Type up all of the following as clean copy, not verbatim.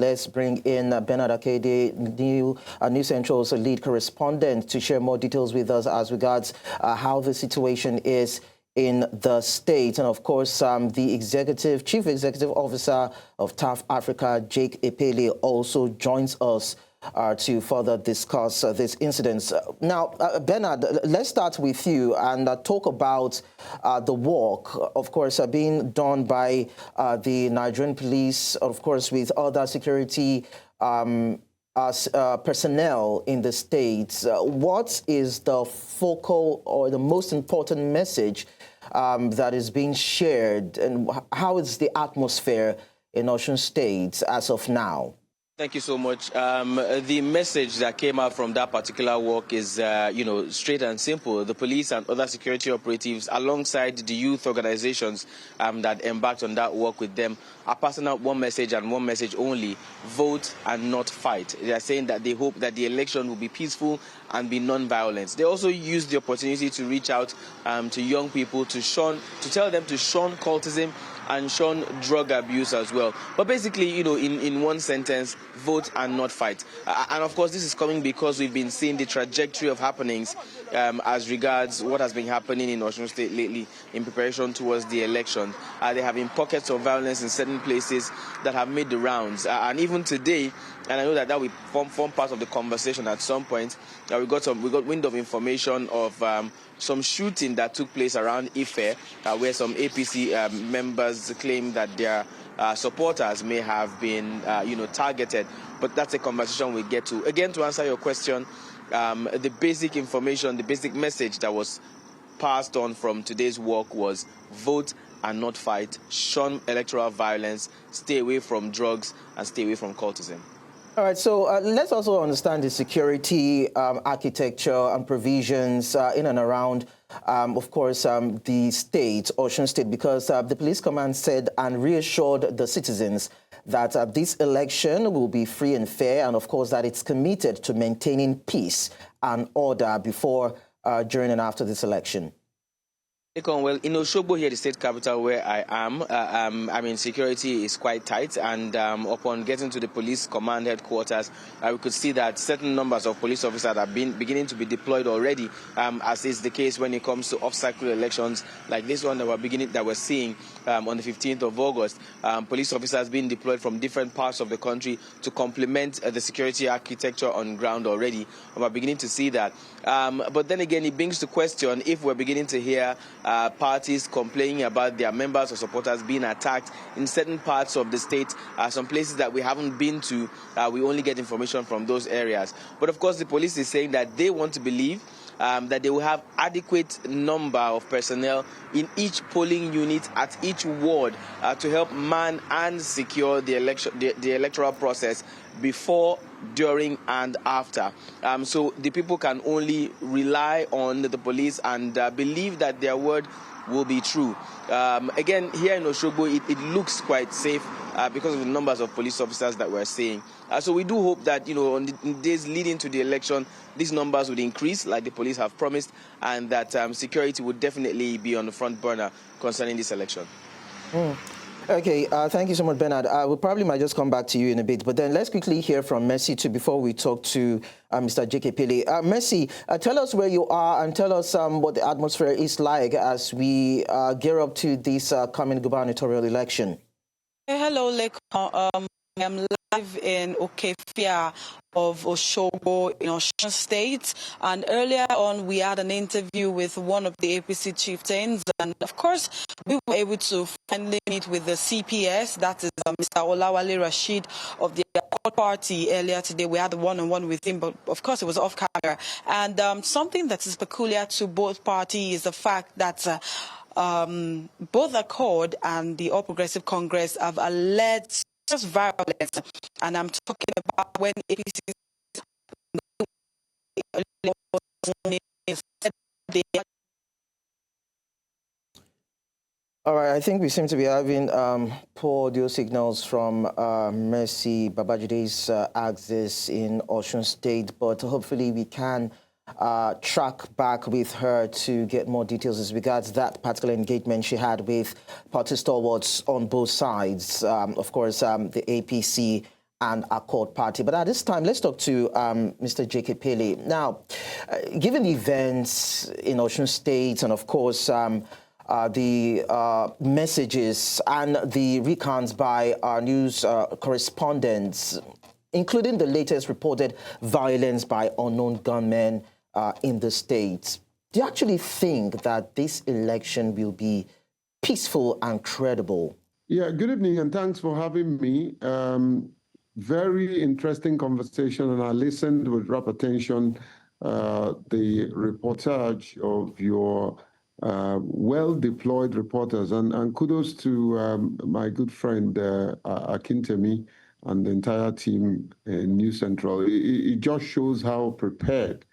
let's bring in Bernard Akede, New Central's lead correspondent, to share more details with us as regards how the situation is in the state. And of course, the chief executive officer of TAF Africa, Jake Epelle, also joins us to further discuss this incident. Now, Bernard, let's start with you and talk about the work, of course, being done by the Nigerian police, of course, with other security personnel in the state. What is the focal or the most important message that is being shared, and how is the atmosphere in Osun State as of now? Thank you so much. The message that came out from that particular work is, straight and simple. The police and other security operatives, alongside the youth organizations that embarked on that work with them, are passing out one message and one message only: vote and not fight. They are saying that they hope that the election will be peaceful and be non-violent. They also used the opportunity to reach out to young people to tell them to shun cultism and shun drug abuse as well. But basically, in one sentence, vote and not fight. And of course, this is coming because we've been seeing the trajectory of happenings as regards what has been happening in Osun State lately in preparation towards the election. There have been pockets of violence in certain places that have made the rounds. And even today, and I know that will form part of the conversation at some point, we got wind of information of some shooting that took place around Epelle, where some APC members claim that their supporters may have been, targeted. But that's a conversation we get to. Again, to answer your question, the basic information, the basic message that was passed on from today's work was vote and not fight, shun electoral violence, stay away from drugs, and stay away from cultism. All right, so let's also understand the security architecture and provisions in and around, of course, the state, Osun State, because the police command said and reassured the citizens that this election will be free and fair, and of course that it's committed to maintaining peace and order before, during and after this election. Well, in Osogbo here, the state capital where I am, security is quite tight, and upon getting to the police command headquarters, we could see that certain numbers of police officers have been beginning to be deployed already, as is the case when it comes to off-cycle elections like this one that we're seeing on the 15th of August. Police officers being deployed from different parts of the country to complement the security architecture on ground already. We're beginning to see that. But then again, it brings to question if we're beginning to hear parties complaining about their members or supporters being attacked in certain parts of the state, some places that we haven't been to. We only get information from those areas. But of course, the police is saying that they want to believe that they will have adequate number of personnel in each polling unit at each ward to help man and secure the election, the electoral process before, during, and after. So the people can only rely on the police and believe that their word will be true. Again, here in Osogbo, it looks quite safe because of the numbers of police officers that we're seeing. So we do hope that, on the days leading to the election, these numbers would increase like the police have promised, and that security would definitely be on the front burner concerning this election. Okay, thank you so much, Bernard. We probably might just come back to you in a bit, but then let's quickly hear from Mercy too before we talk to Mr. Jake Epelle. Mercy, tell us where you are and tell us what the atmosphere is like as we gear up to this coming gubernatorial election. Hello, Lekon. I am live in Okefia of Osogbo in Osun State, and earlier on we had an interview with one of the APC chieftains, and of course we were able to finally meet with the CPS, that is Mr. Olawale Rashid of the Accord Party. Earlier today we had a one-on-one with him, but of course it was off camera, and something that is peculiar to both parties is the fact that both Accord and the All Progressive Congress have alleged just violence, and I'm talking about when APC. All right, I think we seem to be having poor audio signals from Mercy Babajide's axis in Osun State, but hopefully we can track back with her to get more details as regards that particular engagement she had with party stalwarts on both sides, of course, the APC and Accord Party. But at this time, let's talk to Mr. J.K. Epelle. Now, given the events in Osun State and, of course, the messages and the recounts by our news correspondents, including the latest reported violence by unknown gunmen in the state, do you actually think that this election will be peaceful and credible? Yeah, good evening, and thanks for having me. Very interesting conversation, and I listened with rapt attention the reportage of your well-deployed reporters, and kudos to my good friend Akintemi and the entire team in News Central. It just shows how prepared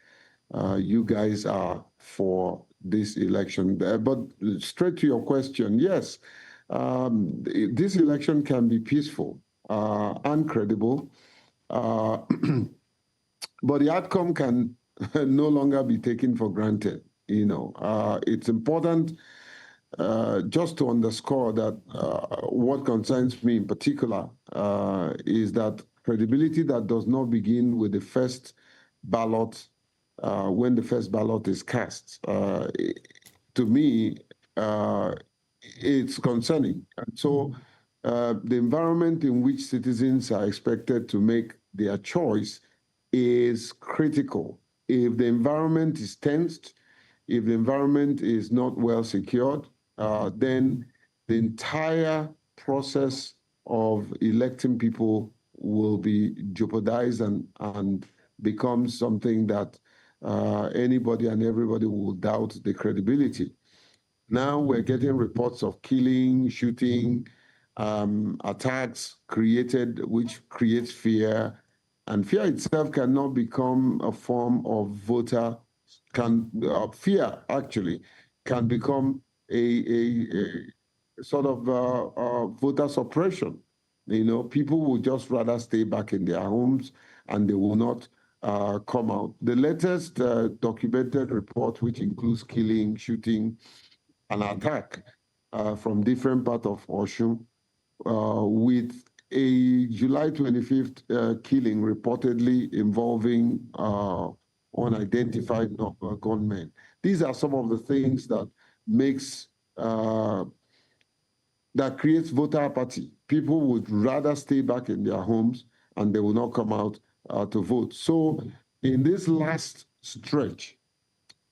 you guys are for this election. But straight to your question, yes, this election can be peaceful and credible, but the outcome can no longer be taken for granted. You know, it's important just to underscore that what concerns me in particular is that credibility that does not begin with the first ballot, when the first ballot is cast. To me, it's concerning. And so the environment in which citizens are expected to make their choice is critical. If the environment is tensed, if the environment is not well secured, then the entire process of electing people will be jeopardized and become something that anybody and everybody will doubt the credibility. Now we're getting reports of killing, shooting, attacks which creates fear, and fear itself cannot become a form of fear actually can become a sort of voter suppression. You know, people will just rather stay back in their homes and they will not come out. The latest documented report, which includes killing, shooting, and attack from different parts of Osun, with a July 25th killing reportedly involving unidentified gunmen. These are some of the things that that creates voter apathy. People would rather stay back in their homes and they will not come out to vote. So in this last stretch,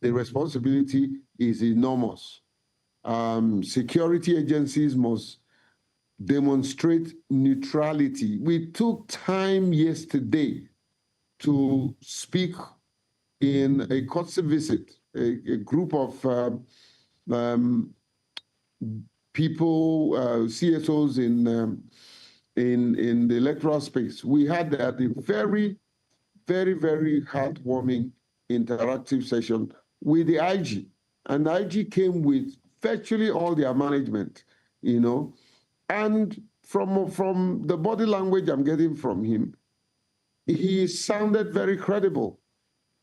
the responsibility is enormous. Security agencies must demonstrate neutrality. We took time yesterday to speak in a courtesy visit, a group of people, CSOs in the electoral space. We had a very, very, very heartwarming interactive session with the IG. And the IG came with virtually all their management, you know. And from the body language I'm getting from him, he sounded very credible.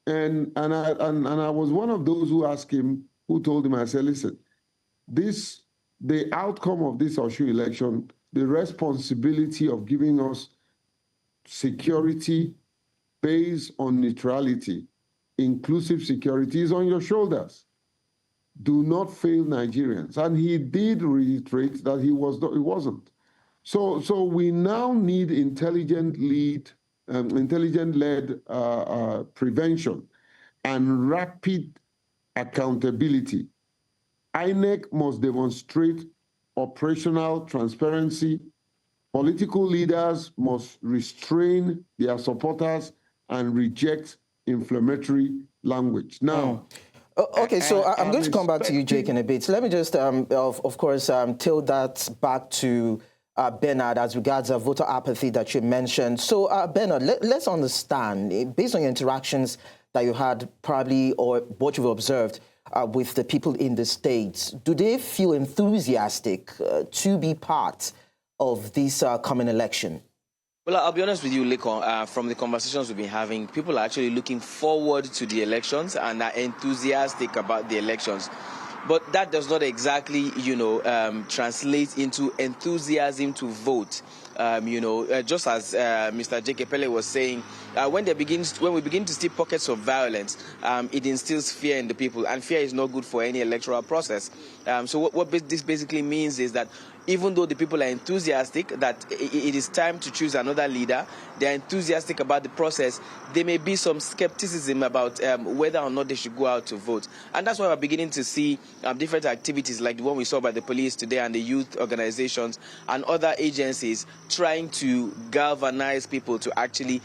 And I was one of those who asked him, who told him, I said, listen, the outcome of this Osun election, the responsibility of giving us security based on neutrality, inclusive security, is on your shoulders. Do not fail Nigerians. And he did reiterate that he wasn't. So we now need intelligent-led prevention and rapid accountability. INEC must demonstrate operational transparency. Political leaders must restrain their supporters and reject inflammatory language. Now, okay, so I'm going to come back to you, Jake, in a bit. Let me just, of course, tilt that back to Bernard as regards voter apathy that you mentioned. So, Bernard, let's understand, based on your interactions that you had probably or what you've observed with the people in the States, do they feel enthusiastic to be part of this coming election? Well, I'll be honest with you, Lekon, from the conversations we've been having, people are actually looking forward to the elections and are enthusiastic about the elections. But that does not exactly, translate into enthusiasm to vote. just as Mr. Epelle was saying, when we begin to see pockets of violence, it instills fear in the people, and fear is not good for any electoral process. So what this basically means is that even though the people are enthusiastic that it is time to choose another leader, they're enthusiastic about the process, there may be some skepticism about whether or not they should go out to vote. And that's why we're beginning to see different activities like the one we saw by the police today and the youth organizations and other agencies trying to galvanize people to actually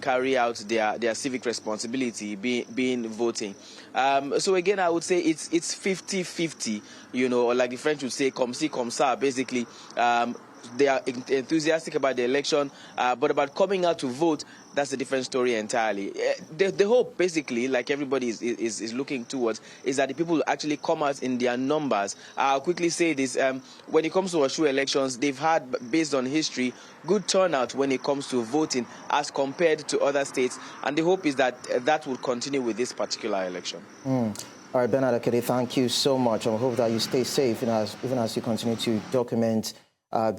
carry out their civic responsibility, being voting. So again, I would say it's 50-50, or like the French would say, comme ci, comme ça. Basically, they are enthusiastic about the election, but about coming out to vote, that's a different story entirely. The hope, basically, like everybody is looking towards, is that the people will actually come out in their numbers. I'll quickly say this. When it comes to Osun elections, they've had, based on history, good turnout when it comes to voting as compared to other states. And the hope is that that will continue with this particular election. All right, Bernard Akede, thank you so much. I hope that you stay safe even as you continue to document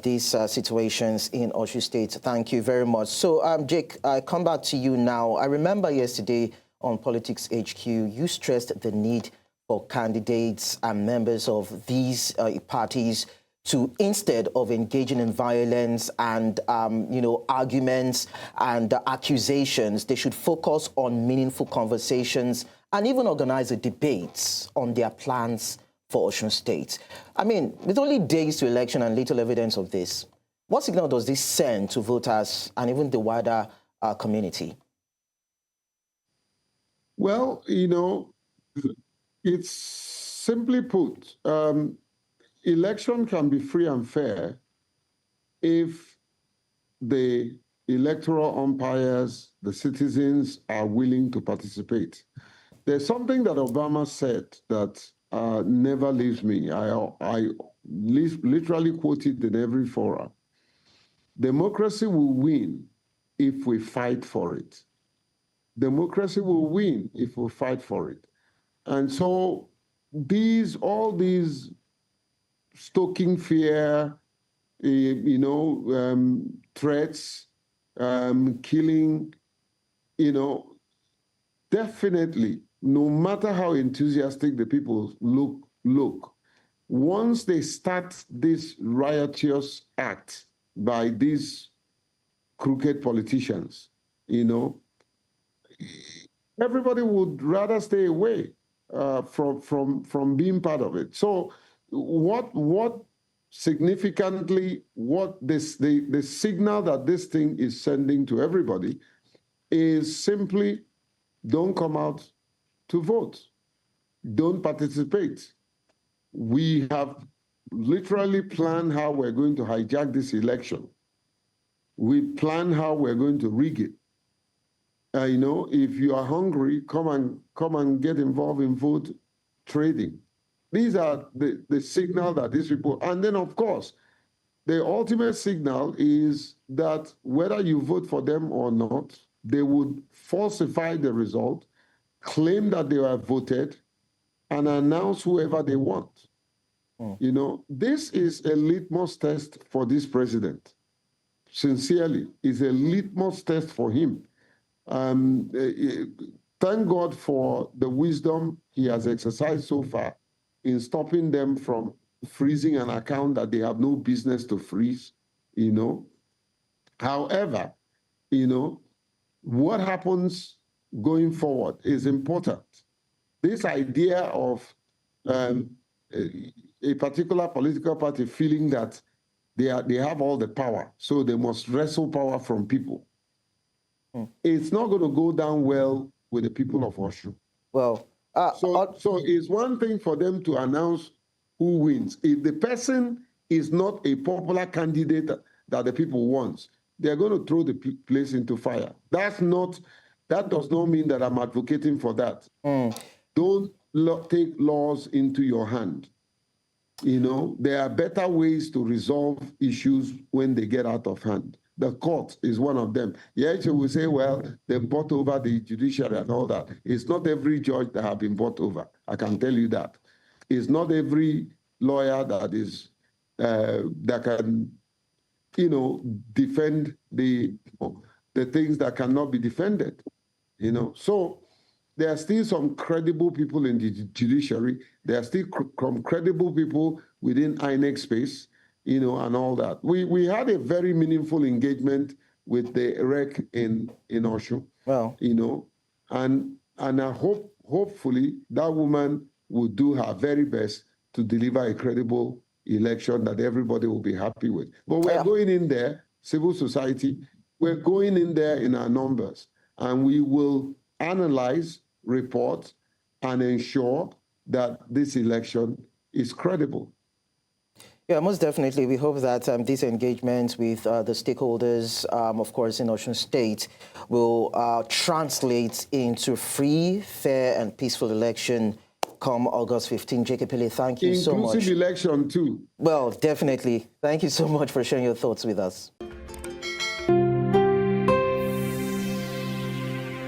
these situations in Osun State. Thank you very much. So, Jake, I come back to you now. I remember yesterday on Politics HQ, you stressed the need for candidates and members of these parties to, instead of engaging in violence and, arguments and accusations, they should focus on meaningful conversations and even organize debates on their plans for Osun State. I mean, with only days to election and little evidence of this, what signal does this send to voters and even the wider community? Well, it's simply put, election can be free and fair if the electoral umpires, the citizens, are willing to participate. There's something that Obama said that never leaves me. I literally quote it in every forum. Democracy will win if we fight for it. Democracy will win if we fight for it. And so all these stoking fear, threats, killing, definitely, no matter how enthusiastic the people look, once they start this riotous act by these crooked politicians, everybody would rather stay away from being part of it. So what significantly, the signal that this thing is sending to everybody is simply don't come out to vote. Don't participate. We have literally planned how we're going to hijack this election. We plan how we're going to rig it. If you are hungry, come and get involved in vote trading. These are the signal that these people, and then of course, the ultimate signal is that whether you vote for them or not, they would falsify the result, claim that they have voted, and announce whoever they want. This is a litmus test for this president. Sincerely, is a litmus test for him. Thank God for the wisdom he has exercised so far in stopping them from freezing an account that they have no business to freeze, However, what happens going forward is important. This idea of a particular political party feeling that they have all the power, so they must wrestle power from people. It's not going to go down well with the people of Osun. Well, so it's one thing for them to announce who wins. If the person is not a popular candidate that the people want, they're going to throw the place into fire. That does not mean that I'm advocating for that. Don't take laws into your hand. There are better ways to resolve issues when they get out of hand. The court is one of them. You will say, well, they bought over the judiciary and all that. It's not every judge that have been bought over. I can tell you that. It's not every lawyer that is that can defend the things that cannot be defended, So there are still some credible people in the judiciary. There are still some credible people within INEC space, and all that. We had a very meaningful engagement with the REC in Osun, and I hopefully that woman will do her very best to deliver a credible election that everybody will be happy with. But we're going in there, civil society, we're going in there in our numbers, and we will analyze, report, and ensure that this election is credible. Yeah, most definitely. We hope that this engagement with the stakeholders, of course, in Osun State, will translate into free, fair, and peaceful election come August 15. Epelle, thank you so much. Inclusive election, too. Well, definitely. Thank you so much for sharing your thoughts with us.